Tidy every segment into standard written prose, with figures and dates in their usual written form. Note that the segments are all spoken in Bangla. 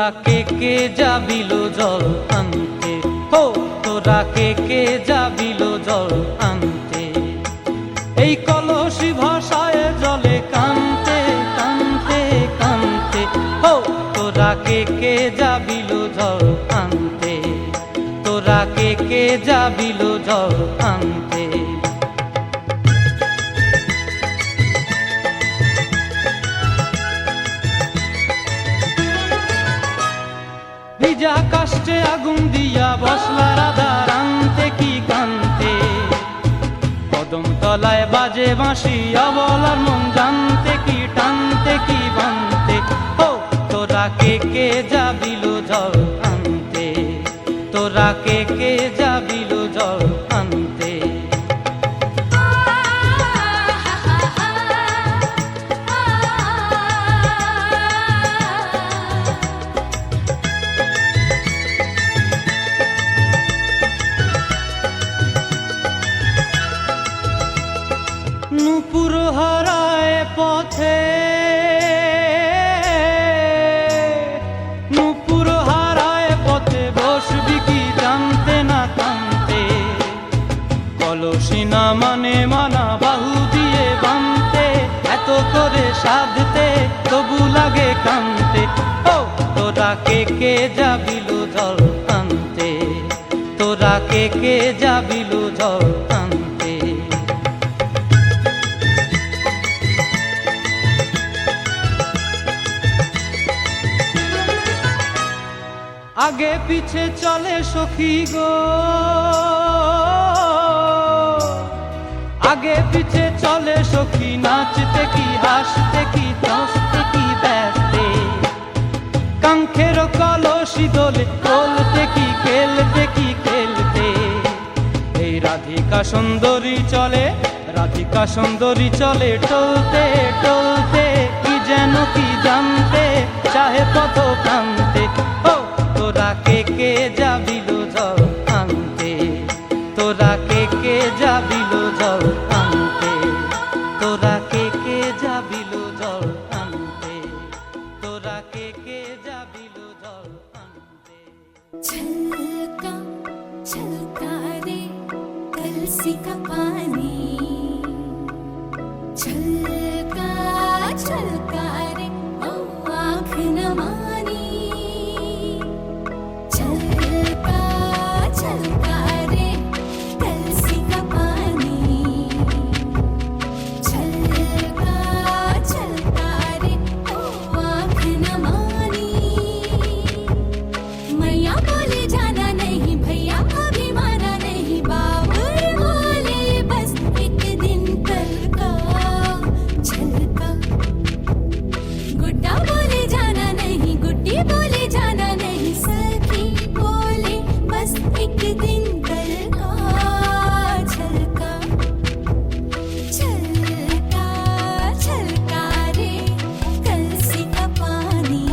তোরা কে যাবিল জল আনতে, হো তোরা কে যাবিল জল আনতে। এই কলসি ভাষায় জলে কানতে কানতে কানতে, হো তোরা কে যাবিল জল আনতে, তোরা কে যাবিল জল আনতে। ভিজা কাষ্টে আগুন দিয়া বসলা রাধা রানতে কি কানতে, কদম তলায় বাজে বাঁশি অবলার মন জানতে কি টানতে কি বানতে। ও তোরা কে যাবিল জল আনতে, তোরা কে যাবিল জল আনতে। নূপুর হারায় পথে, নূপুর হারায় পথে বসবি কি জানতে না কানতে। কলসি না মানে মানা বাহু দিয়ে বানতে, এত করে সাধতে তবু লাগে কানতে। ও তোরা কে যাবিল জল আনতে, তোরা কে যাবিল জল আনতে। আগে পিছে চলে সখী গো, আগে পিছে চলে সখী, নাচতে কি হাসতে কি হাসতে কি ব্যস্তে। কাঙ্ক্ষের কলসি দোলে বলতে কি খেলতে কি খেলতে। এই রাধিকা সুন্দরী চলে, রাধিকা সুন্দরী চলে টলতে টলতে, কি যেন কি জানতে চাহে পথ কান্তে। ও তোরা কে যাবিল জল আনতে, তোরা কে যাবিল জল আনতে, তোরা কে যাবিল জল আনতে, তোরা কে যাবিল জল আনতে। छलका छलका रे कलसी का पानी, छलका छलका रे ओ आँख न मानी। छलका छलका रे कलसी का पानी, छलका छलका रे ओ आँख न मानी। मैया बोले जाना नहीं, भैया अभी माना नहीं, बाबुल बोले बस एक दिन कल का। छलका गुड्डा बोले जाना नहीं, गुड्डी बोले जाना नहीं, सखी बोले बस एक दिन कल का। छलका छलका छलका रे कलसी का पानी,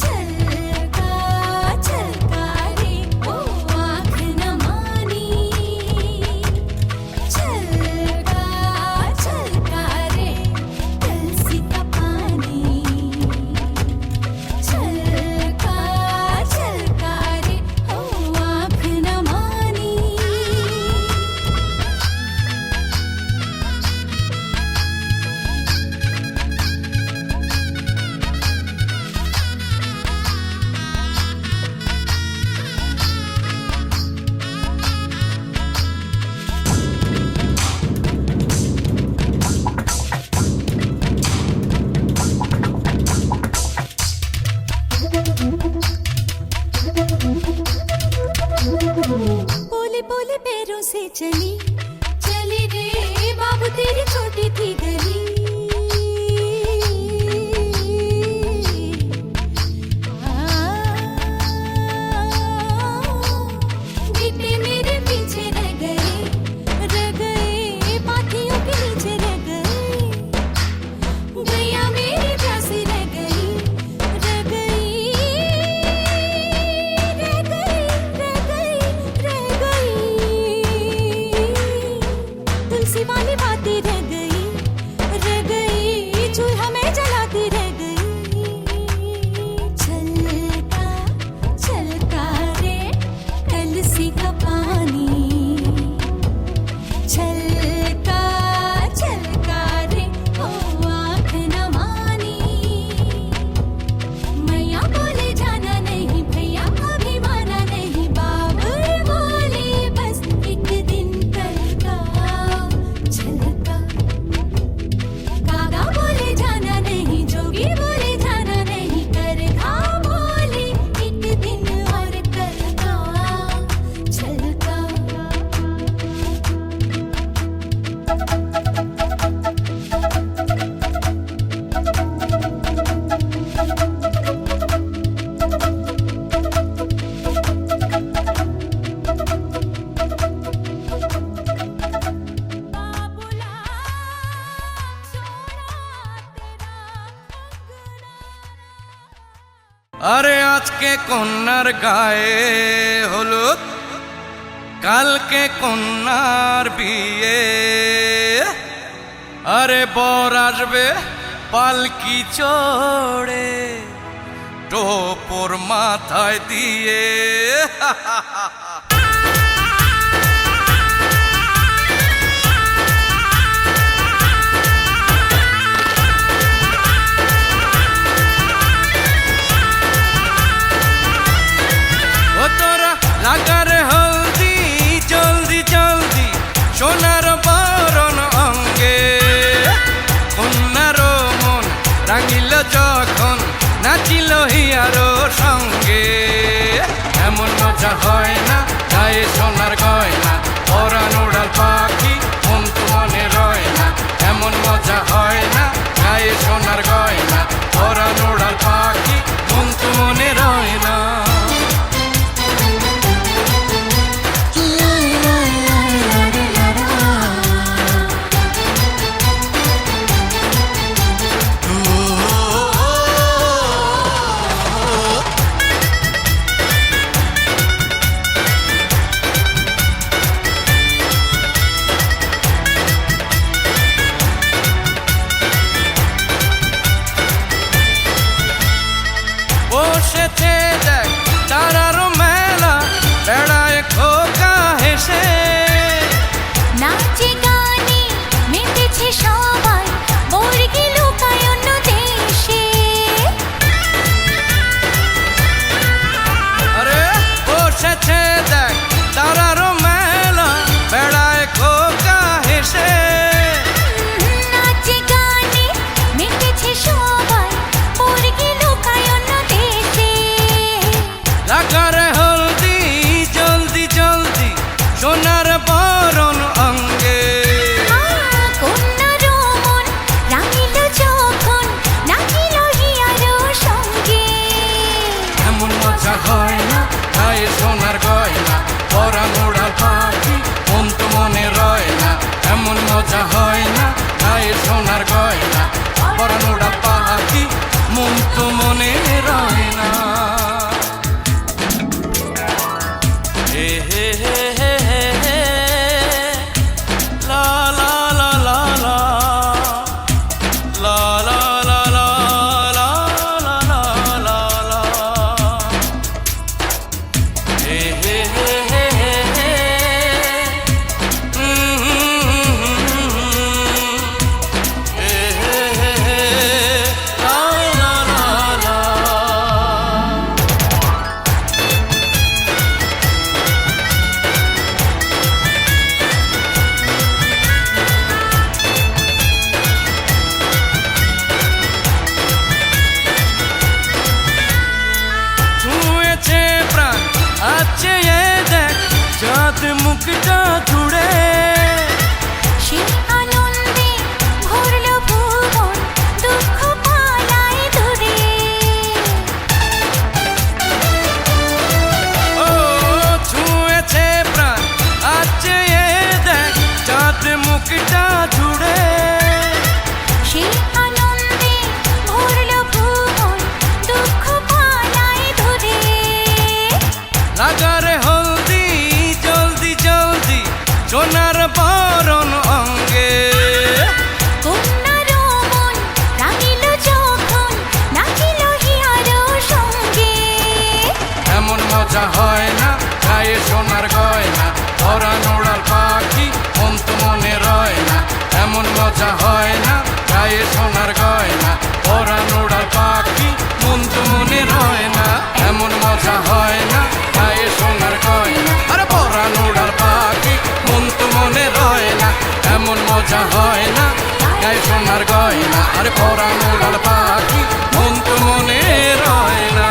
छलका छलका रे ओ आँख न मानी। छलका छलका रे कलसी का पानी, छलका छलका रे ओ आँख न मानी। बोले बोले पैरों से चली चली रे बाबू तेरी छोटी थी गली। गीते मेरे पीछे रह गए पाथियों के नीचे रह गए। गैया मेरी प्यासी रह गई, रह गई, रह गई, रह गई, रह गई। तुलसी वाली बातें रह गई, रह गई, चूल्हा में जलाती रह गई। बरसी का पानी छलका छलका रे ओ आँख न मानी मैया बोले जाना नहीं भैया अभी माना नहीं बाबर बोले बस एक दिन कल का छलका कागा बोले जाना नहीं जोगी बोले जाना नहीं कर खा बोले एक दिन और कल का छलका बाबुला सोना तेरा আরে আজকে কন্যার গায়ে হলুদ, কালকে কন্যার বিয়ে। আরে বর আসবে পালকি চড়ে, টোপর মাথায় দিয়ে। ও তোরা লাগারে হলদি জলদি জলদি, সোনার বরণ অঙ্গে। কন্যার মন রাঙিল যখন, নাচিল হিয়ারো সঙ্গে। এমন মজা হয় না গায়ে সোনার গয়না, পরাণ উড়াল পাখি মন তো মনে রয় না। এমন মজা হয় না গায়ে সোনার গয়না, পরাণ উড়াল পাখি মন তো মনে রয় না। বসেছে দেখ তারারও মেলা, বেড়ায় খোকা হেসে। নাচে গানে মেতেছে সবাই, বর্গি লুকায় অন্য দেশে। আরে বসেছে দেখ তারারও মেলা, বেড়ায় খোকা হেসে। নাচে গানে মেতেছে সবাই, বর্গি লুকায় অন্য দেশে। লাগারে হলদি জলদি জলদি, সোনার বরণ অঙ্গে। কন্যার মন রাঙিল যখন, নাচিল হিয়ারো সঙ্গে। এমন মজা হয় না গায়ে সোনার গয়না, পরাণ উড়াল পাখি মন তো মনে রয় না। এমন মজা হয় না গায়ে সোনার গয়না, পরাণ উড়াল পাখি মন তো মনে রয় না। হে হে হে হে হে হে, লা লা লা লা লা, লা লা লা লা লা লা লা লা। হে হে হে হে হে হে, হে হে হে হে, লা লা লা লা। ছুঁয়েছে প্রাণ আছে এ দেখ, চাঁদ মুখটা জুড়ে। সে আনন্দে ভরল ভুবন, দুঃখ পালায় দূরে। ও ছুঁয়েছে প্রাণ আছে এ দেখ, চাঁদ মুখটা জুড়ে। সে আনন্দে ভরল ভুবন, দুঃখ পালায় দূরে। লাগারে হলদি জলদি জলদি, সোনার বরণ অঙ্গে। কন্যার মন রাঙিল যখন, নাচিল হিয়ারো সঙ্গে। এমন মজা হয় না গায়ে সোনার মজা হয় না গায়ে সোনার গয়না পরান ওড়ার পাখি মন তো মনে রয় না এমন মজা হয় না গায়ে সোনার গয়না আরে পরান ওড়ার পাখি মন তো মনে রয় না এমন মজা হয় না গায়ে সোনার গয়না আরে পরান ওড়ার পাখি মন তো মনে রয় না